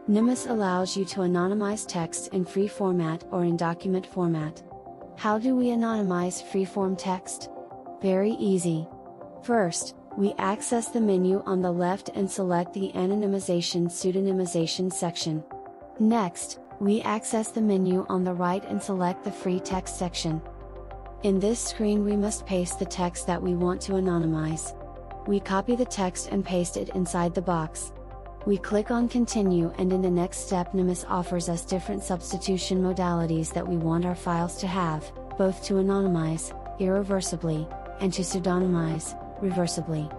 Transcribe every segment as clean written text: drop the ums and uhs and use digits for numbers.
Nimbus allows you to anonymize text in free format or in document format. How do we anonymize freeform text? Very easy. First, we access the menu on the left and select the Anonymization Pseudonymization section. Next, we access the menu on the right and select the Free Text section. In this screen we must paste the text that we want to anonymize. We copy the text and paste it inside the box. We click on Continue, and in the next step Nimbus offers us different substitution modalities that we want our files to have, both to anonymize, irreversibly, and to pseudonymize, reversibly.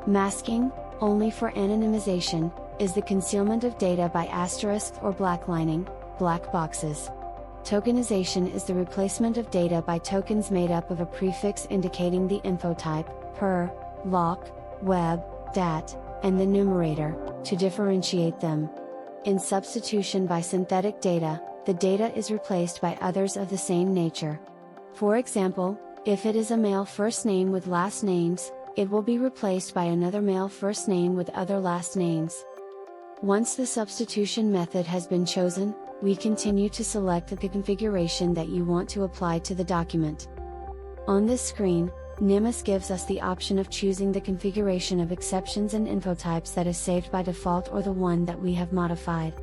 Masking, only for anonymization, is the concealment of data by asterisks or blacklining, black boxes. Tokenization is the replacement of data by tokens made up of a prefix indicating the info type, per, loc, web, dat, and the numerator, to differentiate them. In substitution by synthetic data, the data is replaced by others of the same nature. For example, if it is a male first name with last names, it will be replaced by another male first name with other last names. Once the substitution method has been chosen, we continue to select the configuration that you want to apply to the document. On this screen, Nimbus gives us the option of choosing the configuration of exceptions and info types that is saved by default or the one that we have modified.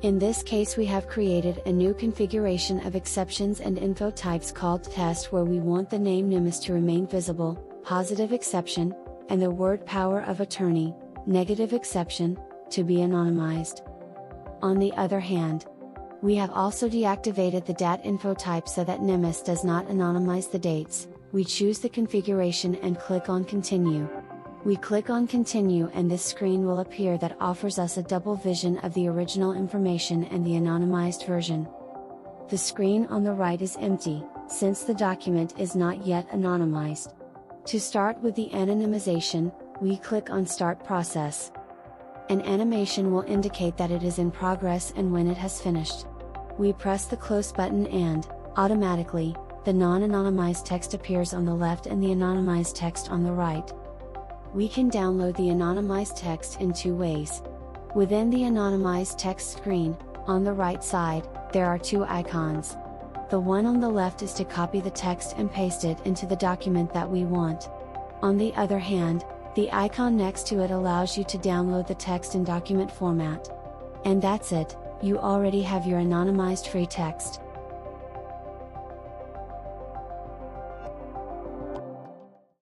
In this case we have created a new configuration of exceptions and info types called test, where we want the name Nimbus to remain visible, positive exception, and the word power of attorney, negative exception, to be anonymized. On the other hand, we have also deactivated the dat info type so that Nimbus does not anonymize the dates. We choose the configuration and click on Continue. We click on Continue and this screen will appear that offers us a double vision of the original information and the anonymized version. The screen on the right is empty, since the document is not yet anonymized. To start with the anonymization, we click on Start Process. An animation will indicate that it is in progress and when it has finished. We press the Close button and, automatically, the non-anonymized text appears on the left and the anonymized text on the right. We can download the anonymized text in two ways. Within the anonymized text screen, on the right side, there are two icons. The one on the left is to copy the text and paste it into the document that we want. On the other hand, the icon next to it allows you to download the text in document format. And that's it, you already have your anonymized free text.